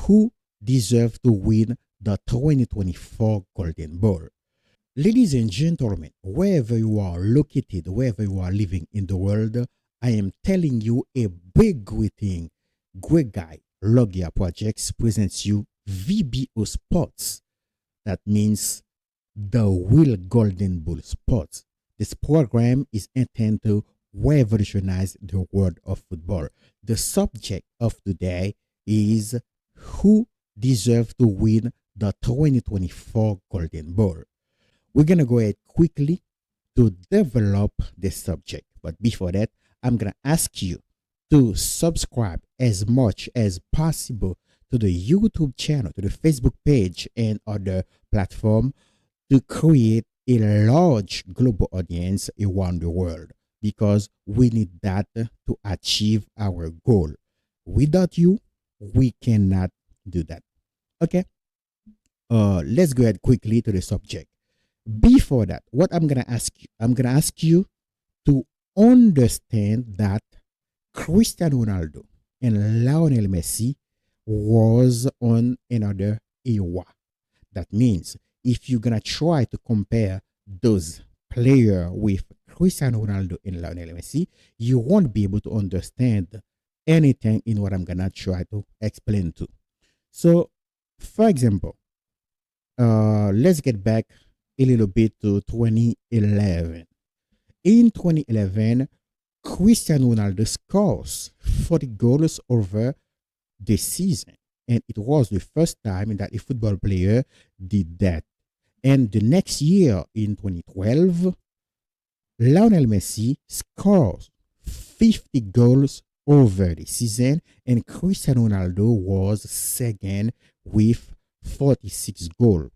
who deserve to win the 2024 Golden Ball. Ladies and gentlemen, wherever you are located, wherever you are living in the world, I am telling you a big greeting. Great guy, Logia Projects presents you VBO Sports. That means the real Golden Ball Sports. This program is intended to revolutionize the world of football. The subject of today is who deserves to win the 2024 Golden Ball. We're going to go ahead quickly to develop the subject. But before that, I'm going to ask you to subscribe as much as possible to the YouTube channel, to the Facebook page, and other platform to create a large global audience around the world, because we need that to achieve our goal. Without you, we cannot do that. Okay? Let's go ahead quickly to the subject. Before that, what I'm gonna ask you to understand that Cristiano Ronaldo and Lionel Messi was on another era. That means if you're gonna try to compare those players with Cristiano Ronaldo and Lionel Messi, you won't be able to understand anything in what I'm gonna try to explain to. So, for example, let's get back a little bit to 2011. In 2011, Cristiano Ronaldo scores 40 goals over the season. And it was the first time that a football player did that. And the next year, in 2012, Lionel Messi scores 50 goals over the season. And Cristiano Ronaldo was second with 46 goals.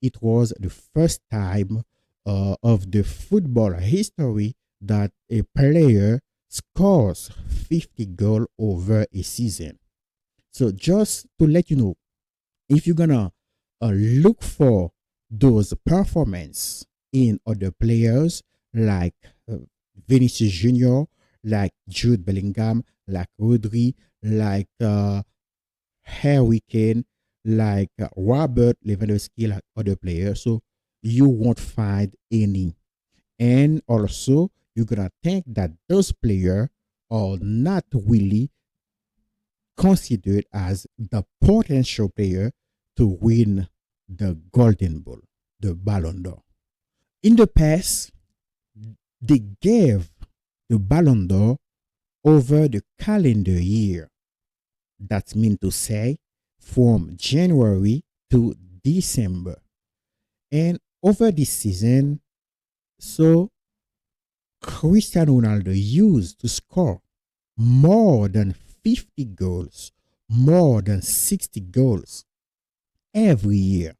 It was the first time of the football history that a player scores 50 goals over a season. So just to let you know, if you're gonna look for those performances in other players like Vinicius Jr, like Jude Bellingham, like Rodri, like Harry Kane, like Robert Lewandowski, like other players, so you won't find any. And also, you're gonna think that those players are not really considered as the potential player to win the Golden Ball, the Ballond'Or. In the past, they gave the Ballond'Or over the calendar year. That means to say, from January to December. And over this season, so Cristiano Ronaldo used to score more than 50 goals, more than 60 goals every year.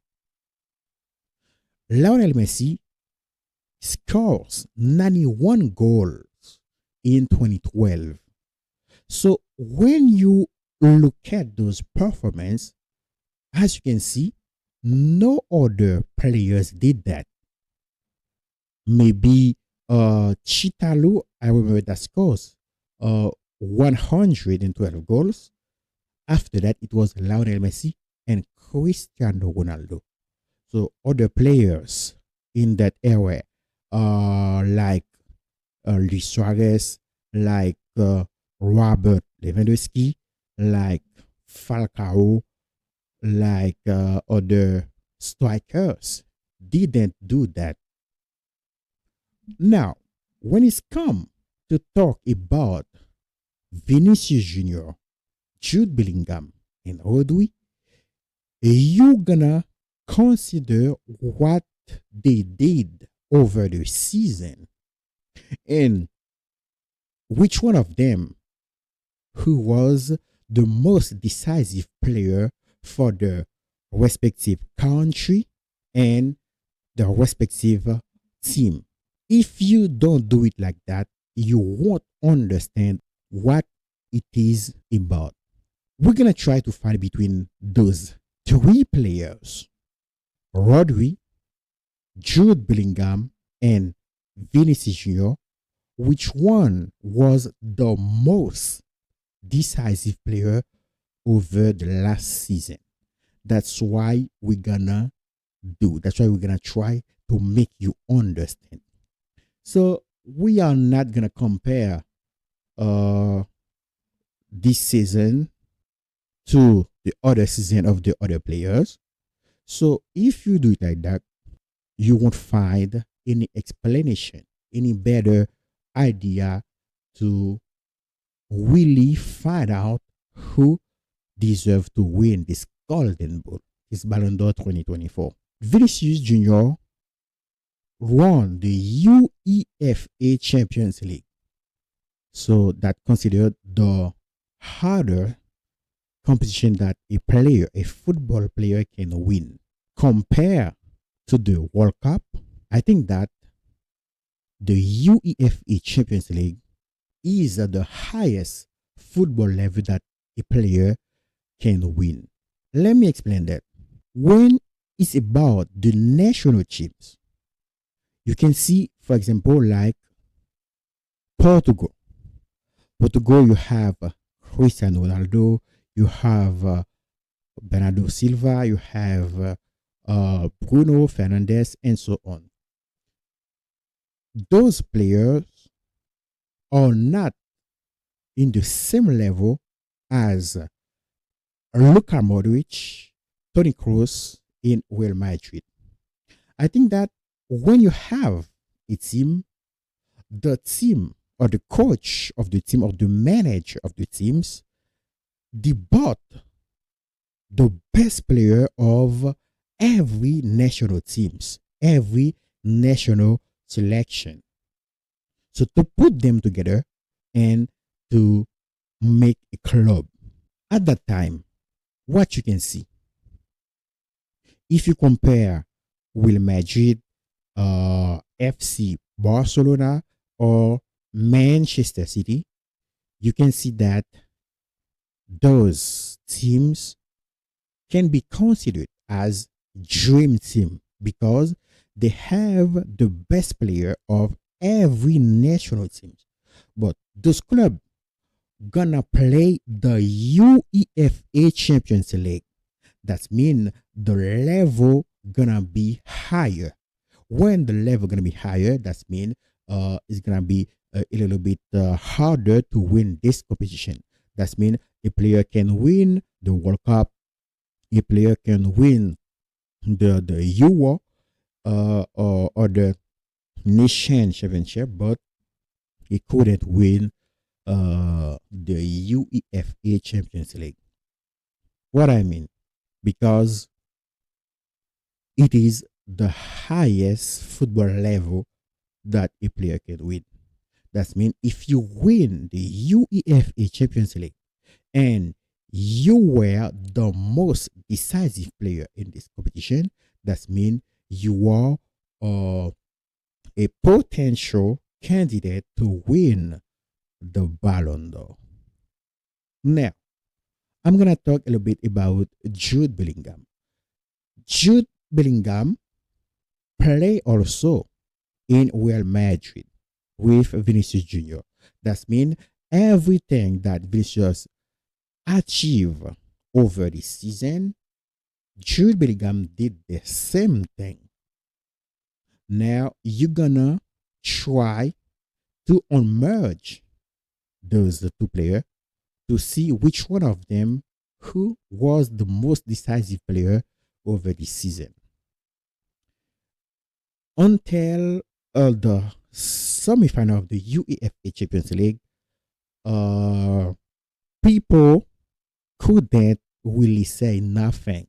Lionel Messi scores 91 goals in 2012. So when you look at those performances, as you can see, no other players did that. Maybe Chitalo, I remember that scores 112 goals. After that, it was Lionel Messi and Cristiano Ronaldo. So other players in that era, like Luis Suarez, like Robert Lewandowski, like Falcao, like other strikers, didn't do that. Now, when it's come to talk about Vinicius Jr, Jude Bellingham, and Rodri, you're gonna consider what they did over the season and which one of them who was the most decisive player for the respective country and the respective team. If you don't do it like that, you won't understand what it is about. We're going to try to find between those three players, Rodri, Jude Bellingham, and Vinicius Jr, which one was the most decisive player over the last season. That's why we're gonna do. That's why we're gonna try to make you understand. So we are not gonna compare uh this season to the other season of the other players. So if you do it like that, you won't find any explanation, any better idea to really find out who deserves to win this golden ball, this Ballon d'Or 2024. Vinicius Jr. won the UEFA Champions League. So that considered the harder competition that a player, a football player can win. Compared to the World Cup, I think that the UEFA Champions League is at the highest football level that a player can win. Let me explain that. When it's about the national teams, you can see, for example, like Portugal. Portugal, you have CristianoRonaldo, you have Bernardo Silva, you have Bruno Fernandes, and so on. Those players are not in the same level as Luka Modric, Toni Kroos in Real Madrid. I think that when you have a team, the team or the coach of the team or the manager of the teams debut the best player of every national teams, every national selection. So to put them together and to make a club. At that time, what you can see, if you compare Real Madrid, FC Barcelona, or Manchester City, you can see that those teams can be considered as dream team because they have the best player of every national team. But those clubs gonna play the UEFA Champions League. That means the level gonna be higher. When the level gonna be higher, that means it's gonna be a little bit harder to win this competition. That means a player can win the World Cup, a player can win the Euro or the Nation Championship, but he couldn't win the UEFA Champions League. What I mean, because it is the highest football level that a player can win. That means if you win the UEFA Champions League and you were the most decisive player in this competition, that means you are a potential candidate to win the Ballon d'Or. Now, I'm going to talk a little bit about Jude Bellingham. Jude Bellingham play also in Real Madrid with Vinicius Jr. That means everything that Vinicius achieved over this season, Jude Bellingham did the same thing. Now you're gonna try to unmerge those two players to see which one of them who was the most decisive player over this season. Until the semi-final of the UEFA Champions League, people couldn't really say nothing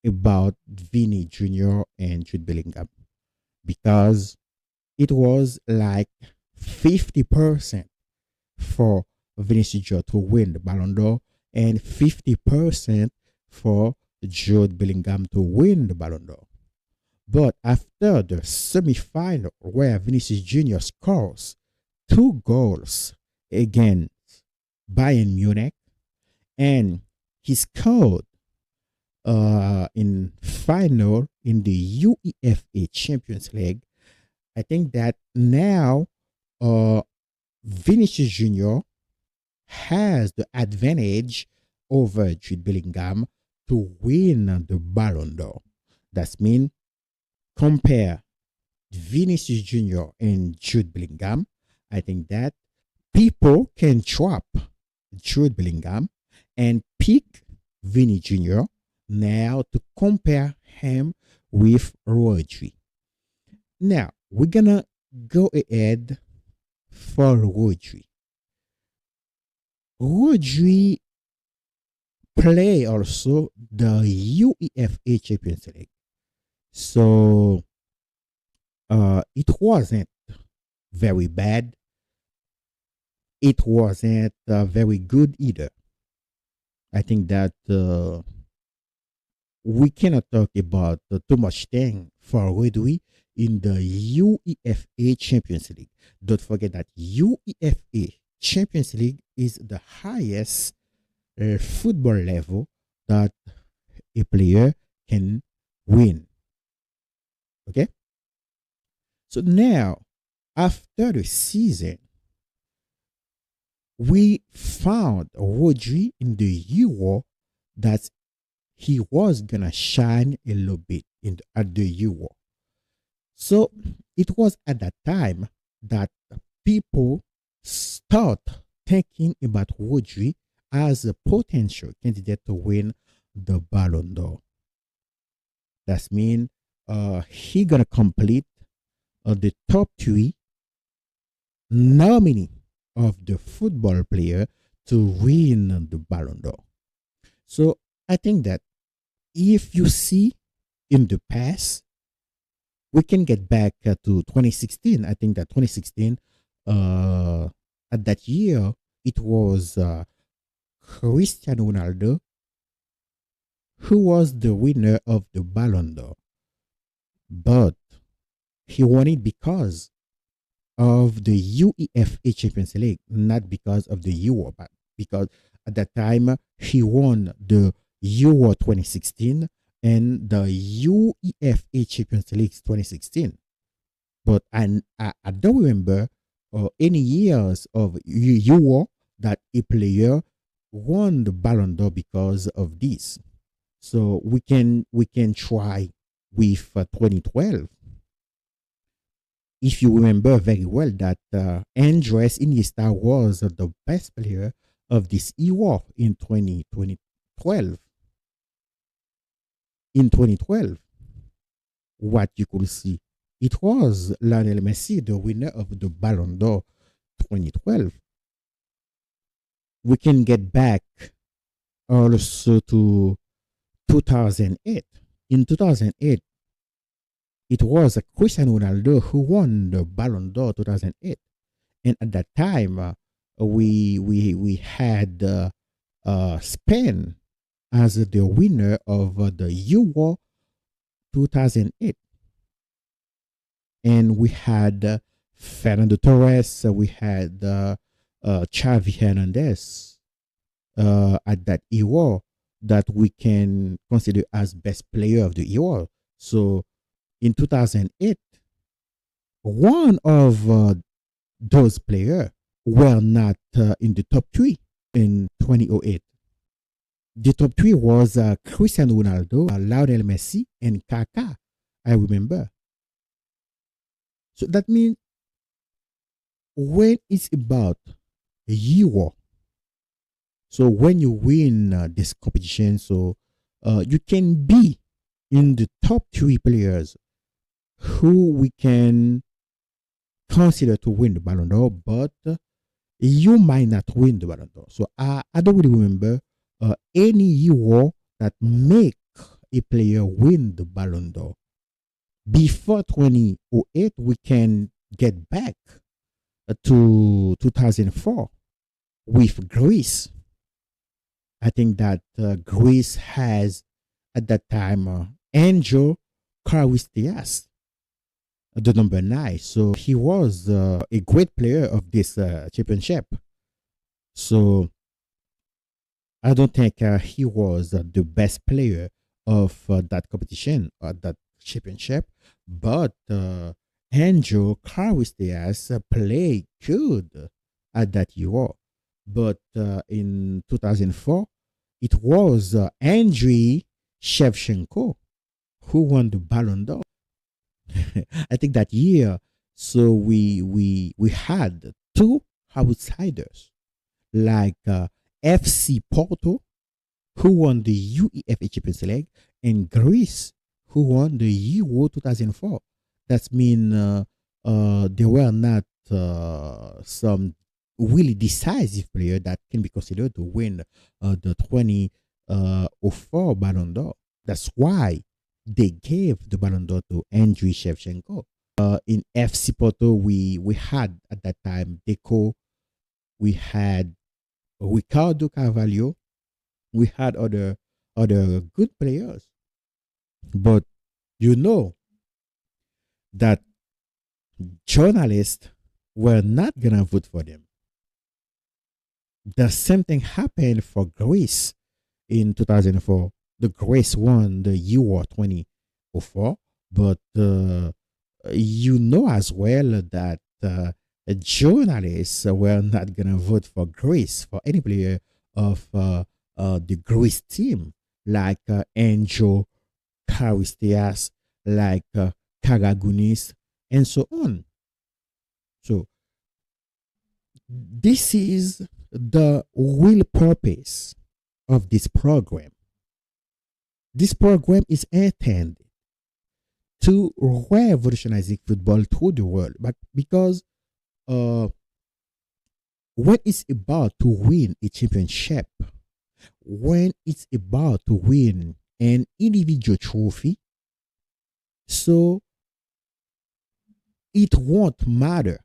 about Vinny Jr. and Jude Bellingham because it was like 50% for Vinicius Jr. to win the Ballon d'Or and 50% for Jude Bellingham to win the Ballon d'Or. But after the semi-final where Vinicius Jr. scores 2 goals against Bayern Munich and he scored in final in the UEFA Champions League, I think that now Vinicius Jr. has the advantage over Jude Bellingham to win the Ballon d'Or. That means compare Vinicius Jr. and Jude Bellingham. I think that people can trap Jude Bellingham and pick Vinny Jr. now to compare him with Rodri. Now, we're gonna go ahead for Rodri. Rodri play also the UEFA Champions League. So it wasn't very bad. It wasn't very good either. I think that we cannot talk about too much thing for Rodri in the UEFA Champions League. Don't forget that UEFA Champions League is the highest football level that a player can win. Okay? So now, after the season, we found Rodri in the Euro that he was gonna shine a little bit at the Euro. So it was at that time that people start thinking about Rodri as a potential candidate to win the Ballon d'Or. That means he gonna complete the top 3 nominee of the football player to win the Ballon d'Or. So I think that if you see in the past, we can get back to 2016. I think that 2016, at that year, it was CristianoRonaldo who was the winner of the Ballon d'Or. But he won it because of the UEFA Champions League, not because of the Euro, but because at that time he won the Euro 2016 and the UEFA Champions League 2016. But I don't remember any years of Euro that a player won the Ballon d'Or because of this. So we can try with 2012. If you remember very well that Andres Iniesta was the best player of this Euro in 2012. In 2012, what you could see, it was LionelMessi, the winner of the Ballon d'Or 2012. We can get back also to 2008. In 2008, it was Cristiano Ronaldo who won the Ballon d'Or 2008, and at that time, we had Spain as the winner of the Euro 2008, and we had Fernando Torres, we had Xavi Hernandez at that Euro that we can consider as best player of the Euro. So in 2008, one of those players were not in the top 3 in 2008. The top 3 was Cristiano Ronaldo, Lionel Messi, and Kaká, I remember. So that means when it's about Euro, so when you win this competition, so you can be in the top 3 players who we can consider to win the Ballon d'Or, but you might not win the Ballon d'Or. So I don't really remember any Euro that make a player win the Ballon d'Or. Before 2008, we can get back to 2004 with Greece. I think that Greece has at that time Angel Charistias, the number 9. So he was a great player of this championship. So I don't think he was the best player of that competition or that championship, but Angel Charistias played good at that Euro. But in 2004, it was Andriy Shevchenko who won the Ballon d'Or. I think that year, so we had two outsiders like FC Porto, who won the UEFA Champions League, and Greece, who won the Euro 2004. That means there were not some really decisive player that can be considered to win the 2004 Ballon d'Or. That's why they gave the Ballon d'Or to Andriy Shevchenko. In FC Porto, we had at that time Deco, we had Ricardo Carvalho, we had other good players, but you know that journalists were not gonna vote for them. The same thing happened for Greece in 2004. The Greece won the Euro 2004, but you know as well that journalists were not gonna vote for Greece for any player of the Greece team, like Angel Charistias, like Karagunis, and so on. So this is the real purpose of this program. This program is intended to revolutionize football through the world, but because uh, when it's about to win a championship, when it's about to win an individual trophy, so it won't matter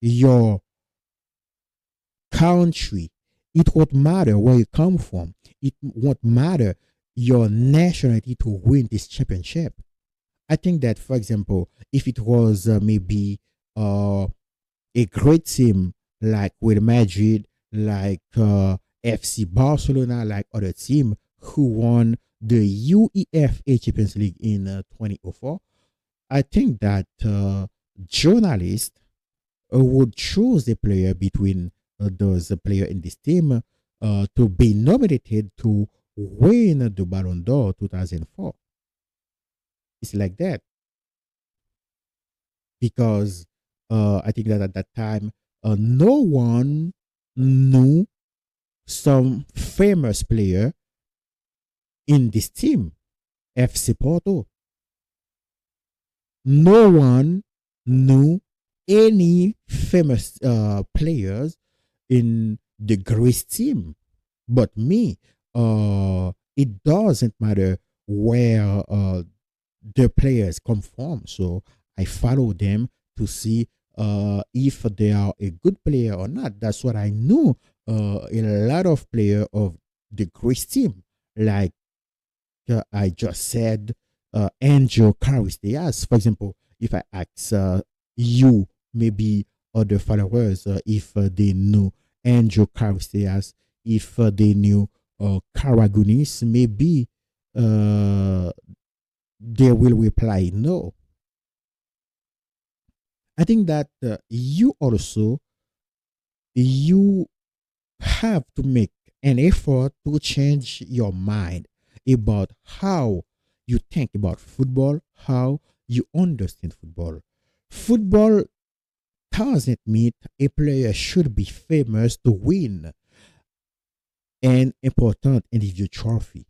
your country, it won't matter where you come from, it won't matter your nationality to win this championship. I think that, for example, if it was maybe a great team like Real Madrid, like FC Barcelona, like other team who won the UEFA Champions League in 2004, I think that journalists would choose a player between those player in this team to be nominated to win the Ballon d'Or 2004. It's like that because I think that at that time no one knew some famous player in this team, FC Porto. No one knew any famous players in the Greece team, but me. It doesn't matter where the players come from, so I follow them to see if they are a good player or not. That's what I knew. A lot of players of the Greece team, like I just said, Angel Charistias, for example. If I ask you, maybe other followers, if they knew Angel Charistias, if they knew Karagunis, maybe they will reply no. I think that you also you have to make an effort to change your mind about how you think about football, how you understand football. Football doesn't mean a player should be famous to win an important individual trophy.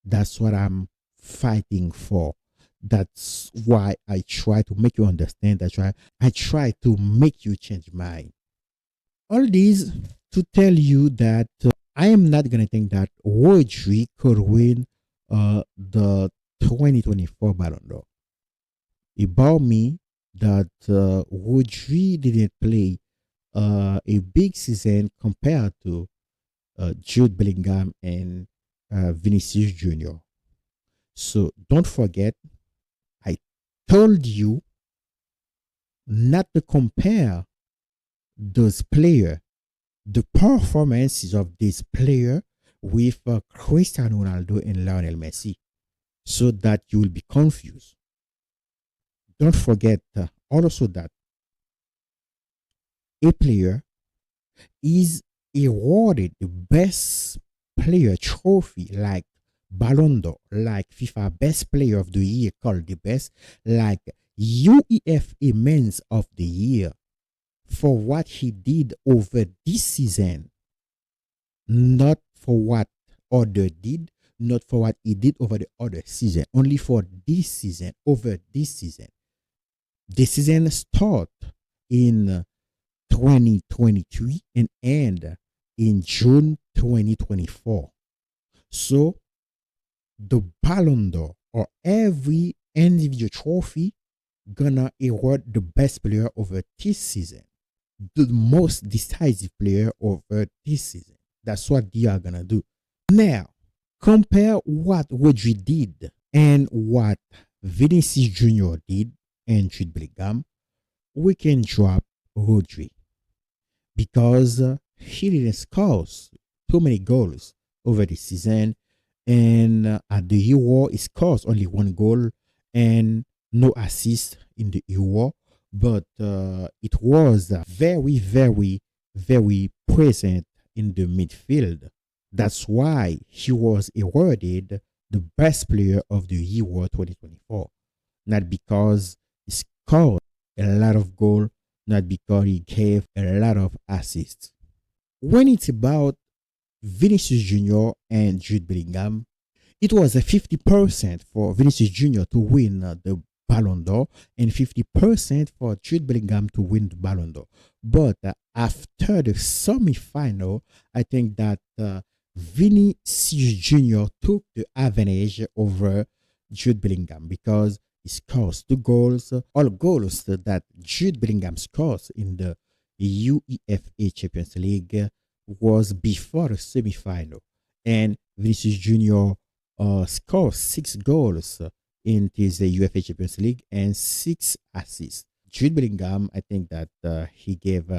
That's what I'm fighting for. That's why I try to make you understand. I try to make you change mind. All these to tell you that I am not gonna think that Rodri could win the 2024 Ballon d'Or. About me, that Rodri didn't play a big season compared to Jude Bellingham and Vinicius Jr. So don't forget, I told you not to compare those players, the performances of this player with Cristiano Ronaldo and Lionel Messi, so that you will be confused. Don't forget also that a player is awarded the best player trophy like Ballond'Or, like FIFA Best Player of the Year called the best, like UEFA Men's of the Year for what he did over this season, not for what other did, not for what he did over the other season, only for this season, over this season. The season start in 2023 and end in June 2024. So the Ballon d'Or or every individual trophy gonna award the best player over this season, the most decisive player over this season. That's what they are gonna do. Now, compare what Rodri did and what Vinicius Jr. did and Jude Bellingham. We can drop Rodri because he didn't score too many goals over the season, and at the Euro he scores only one goal and no assist in the Euro, but it was very, very, very present in the midfield. That's why he was awarded the best player of the Euro 2024. Not because he scored a lot of goals, not because he gave a lot of assists. When it's about Vinicius Jr. and Jude Bellingham, it was a 50% for Vinicius Jr. to win the Ballon d'Or and 50% for Jude Bellingham to win the Ballon d'Or. But after the semi-final, I think that Vinicius Jr. took the advantage over Jude Bellingham because he scores 2 goals. All goals that Jude Bellingham scores in the UEFA Champions League was before the semi-final, and Vinicius Jr. Scored 6 goals in this UEFA Champions League and 6 assists. Jude Bellingham, I think that he gave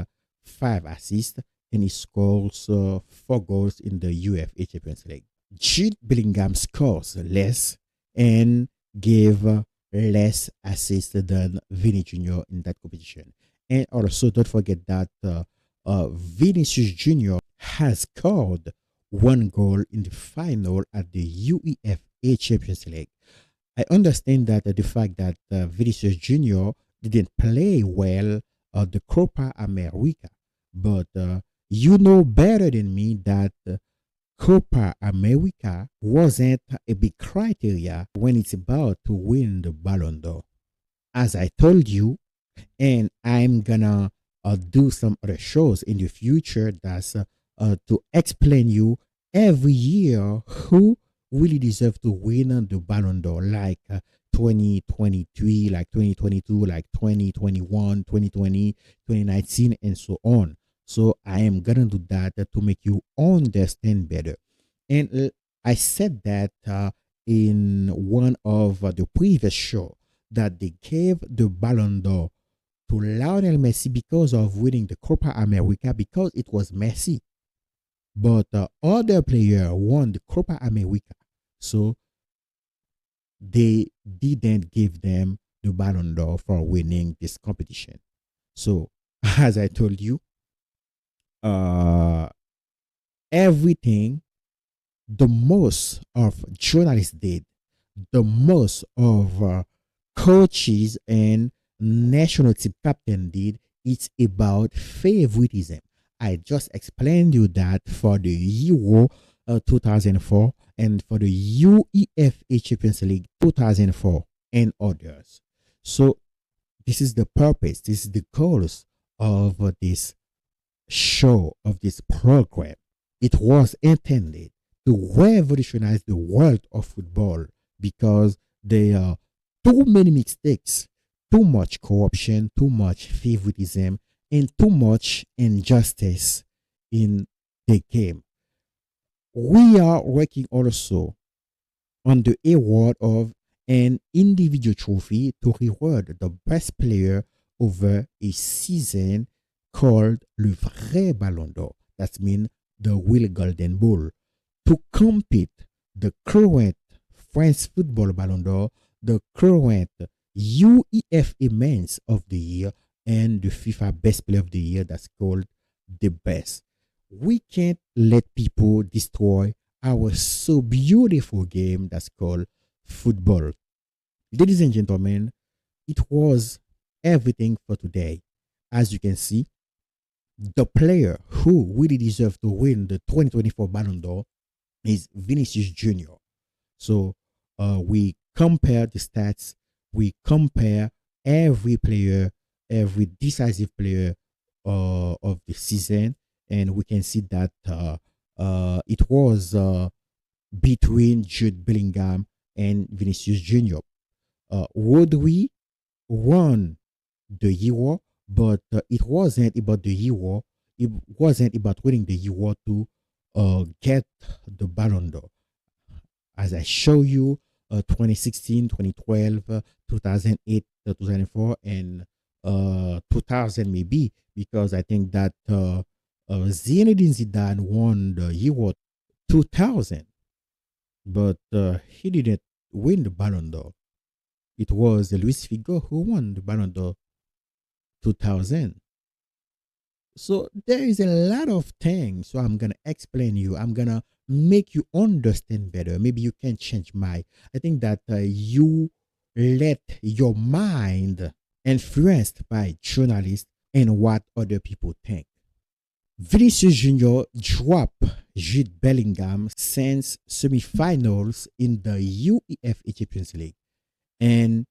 5 assists and he scores 4 goals in the UEFA Champions League. Jude Bellingham scores less and gave less assists than Vinny Jr. in that competition. And also, don't forget that Vinicius Jr. has scored 1 goal in the final at the UEFA Champions League. I understand that the fact that Vinicius Jr. didn't play well at the Copa America, but you know better than me that Copa America wasn't a big criteria when it's about to win the Ballon d'Or. As I told you, and I'm gonna do some other shows in the future that's to explain you every year who really deserve to win the Ballon d'Or, like 2023, like 2022, like 2021, 2020, 2019, and so on. So I am gonna do that to make you understand better. And I said that in one of the previous show that they gave the Ballon d'Or to Lionel Messi because of winning the Copa America, because it was Messi. But other player won the Copa America, so they didn't give them the Ballon d'Or for winning this competition. So, as I told you, everything the most of journalists did, the most of coaches and national team captain did, it's about favoritism. I just explained you that for the Euro 2004 and for the UEFA Champions League 2004 and others. So this is the purpose, this is the goals of this show, of this program. It was intended to revolutionize the world of football because there are too many mistakes, too much corruption, too much favoritism, and too much injustice in the game. We are working also on the award of an individual trophy to reward the best player over a season called le vrai Ballon d'Or. That means the real Golden Ball. To compete the current France Football Ballon d'Or, the current UEFA Men's of the Year, and the FIFA Best Player of the Year that's called the best. We can't let people destroy our so beautiful game that's called football. Ladies and gentlemen, it was everything for today. As you can see, the player who really deserved to win the 2024 Ballon d'Or is Vinicius Jr. So we compare the stats, we compare every player, every decisive player of the season, and we can see that it was between Jude Bellingham and Vinicius Jr. Rodri won the Euro, but it wasn't about the Euro. It wasn't about winning the Euro to get the Ballon d'Or. As I show you, 2016, 2012, 2008, 2004, and 2000 maybe, because I think that Zinedine Zidane won the Euro 2000, but he didn't win the Ballon d'Or. It was Luis Figo who won the Ballon d'Or 2000. So there is a lot of things. So I'm gonna explain you. I'm gonna make you understand better. Maybe you can change my. I think that you let your mind influenced by journalists and what other people think. Vinicius Jr. dropped Jude Bellingham since semifinals in the UEFA Champions League, and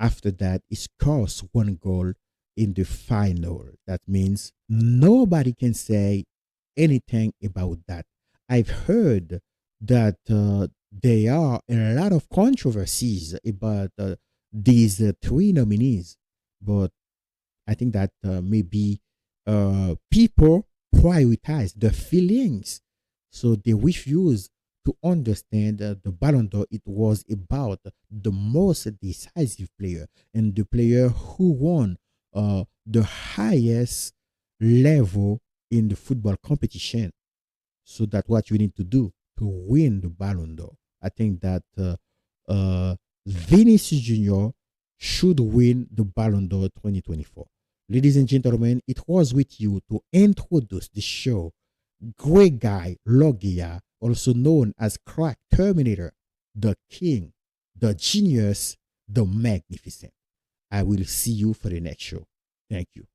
after that, he scores one goal in the final. That means nobody can say anything about that. I've heard that there are a lot of controversies about these three nominees, but I think that maybe people prioritize the feelings, so they refuse to understand the Ballon d'Or. It was about the most decisive player and the player who won the highest level in the football competition. So that's what you need to do to win the Ballon d'Or. I think that Vinicius Jr. should win the Ballon d'Or 2024. Ladies and gentlemen, it was with you to introduce the show. Great guy Logia, also known as Crack Terminator, the King, the Genius, the Magnificent. I will see you for the next show. Thank you.